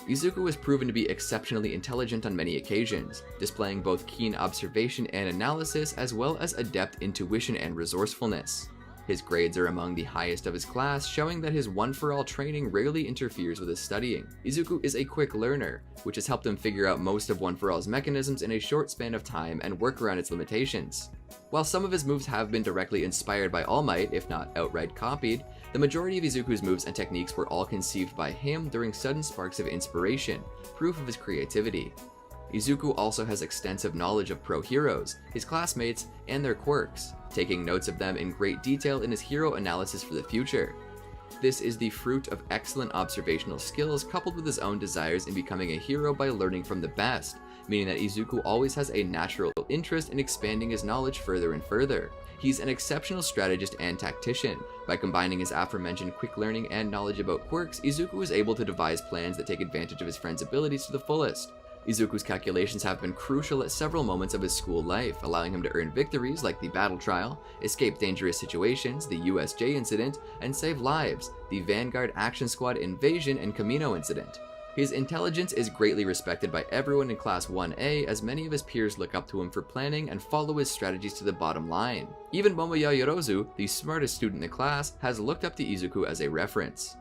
Izuku was proven to be exceptionally intelligent on many occasions, displaying both keen observation and analysis as well as adept intuition and resourcefulness. His grades are among the highest of his class, showing that his one-for-all training rarely interferes with his studying. Izuku is a quick learner, which has helped him figure out most of one-for-all's mechanisms in a short span of time and work around its limitations. While some of his moves have been directly inspired by All Might, if not outright copied, the majority of Izuku's moves and techniques were all conceived by him during sudden sparks of inspiration, proof of his creativity. Izuku also has extensive knowledge of pro heroes, his classmates, and their quirks, taking notes of them in great detail in his hero analysis for the future. This is the fruit of excellent observational skills coupled with his own desires in becoming a hero by learning from the best, meaning that Izuku always has a natural interest in expanding his knowledge further and further. He's an exceptional strategist and tactician. By combining his aforementioned quick learning and knowledge about quirks, Izuku is able to devise plans that take advantage of his friend's abilities to the fullest. Izuku's calculations have been crucial at several moments of his school life, allowing him to earn victories like the battle trial, escape dangerous situations, the USJ incident, and save lives, the Vanguard Action Squad invasion and Kamino incident. His intelligence is greatly respected by everyone in Class 1A, as many of his peers look up to him for planning and follow his strategies to the bottom line. Even Momoya Yorozu, the smartest student in the class, has looked up to Izuku as a reference.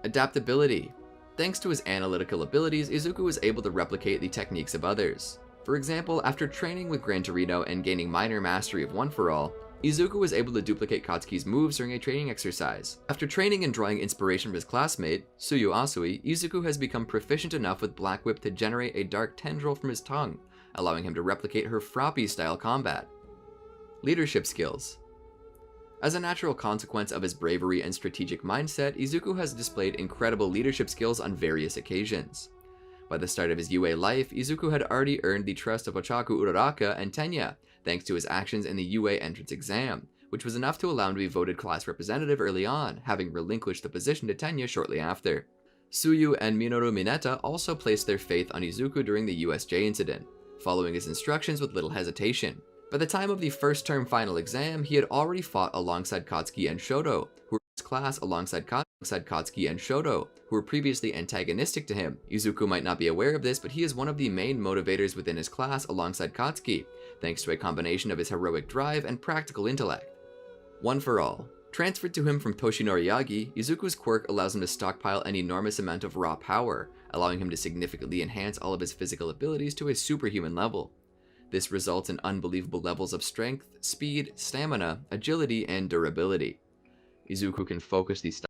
Adaptability. Thanks to his analytical abilities, Izuku was able to replicate the techniques of others. For example, after training with Gran Torino and gaining minor mastery of One For All, Izuku was able to duplicate Katsuki's moves during a training exercise. After training and drawing inspiration from his classmate, Tsuyu Asui, Izuku has become proficient enough with Black Whip to generate a dark tendril from his tongue, allowing him to replicate her Froppy-style combat. Leadership skills. As a natural consequence of his bravery and strategic mindset, Izuku has displayed incredible leadership skills on various occasions. By the start of his UA life, Izuku had already earned the trust of Ochaku Uraraka and Tenya, thanks to his actions in the UA entrance exam, which was enough to allow him to be voted class representative early on, having relinquished the position to Tenya shortly after. Tsuyu and Minoru Mineta also placed their faith on Izuku during the USJ incident, following his instructions with little hesitation. By the time of the first term final exam, he had already fought alongside Katsuki and Shoto, who were in his class alongside Katsuki and Shoto, who were previously antagonistic to him. Izuku might not be aware of this, but he is one of the main motivators within his class alongside Katsuki, thanks to a combination of his heroic drive and practical intellect. One For All. Transferred to him from Toshinori Yagi, Izuku's quirk allows him to stockpile an enormous amount of raw power, allowing him to significantly enhance all of his physical abilities to a superhuman level. This results in unbelievable levels of strength, speed, stamina, agility, and durability. Izuku can focus these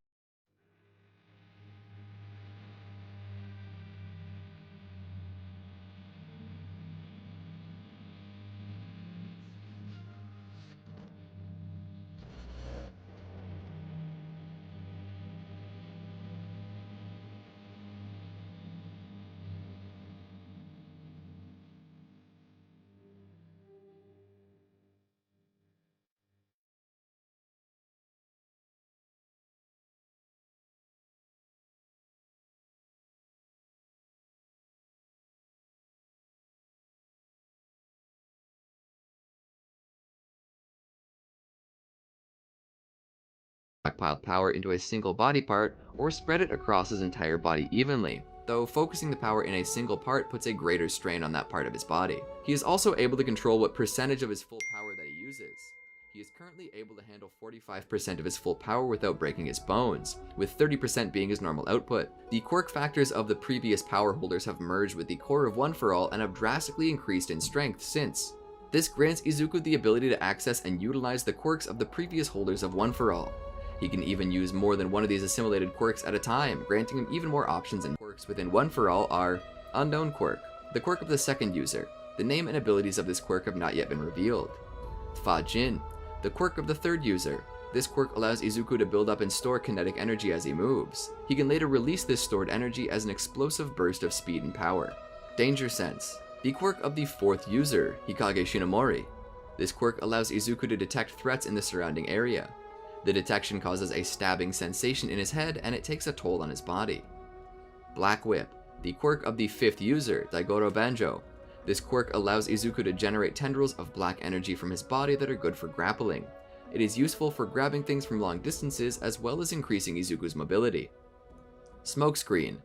stockpiled power into a single body part, or spread it across his entire body evenly, though focusing the power in a single part puts a greater strain on that part of his body. He is also able to control what percentage of his full power that he uses. He is currently able to handle 45% of his full power without breaking his bones, with 30% being his normal output. The quirk factors of the previous power holders have merged with the core of One For All and have drastically increased in strength since. This grants Izuku the ability to access and utilize the quirks of the previous holders of One For All. He can even use more than one of these assimilated quirks at a time, granting him even more options, and quirks within One For All are Unknown Quirk, the quirk of the second user. The name and abilities of this quirk have not yet been revealed. Fa Jin, the quirk of the third user. This quirk allows Izuku to build up and store kinetic energy as he moves. He can later release this stored energy as an explosive burst of speed and power. Danger Sense, the quirk of the fourth user, Hikage Shinomori. This quirk allows Izuku to detect threats in the surrounding area. The detection causes a stabbing sensation in his head, and it takes a toll on his body. Black Whip, the quirk of the fifth user, Daigoro Banjo. This quirk allows Izuku to generate tendrils of black energy from his body that are good for grappling. It is useful for grabbing things from long distances, as well as increasing Izuku's mobility. Smokescreen,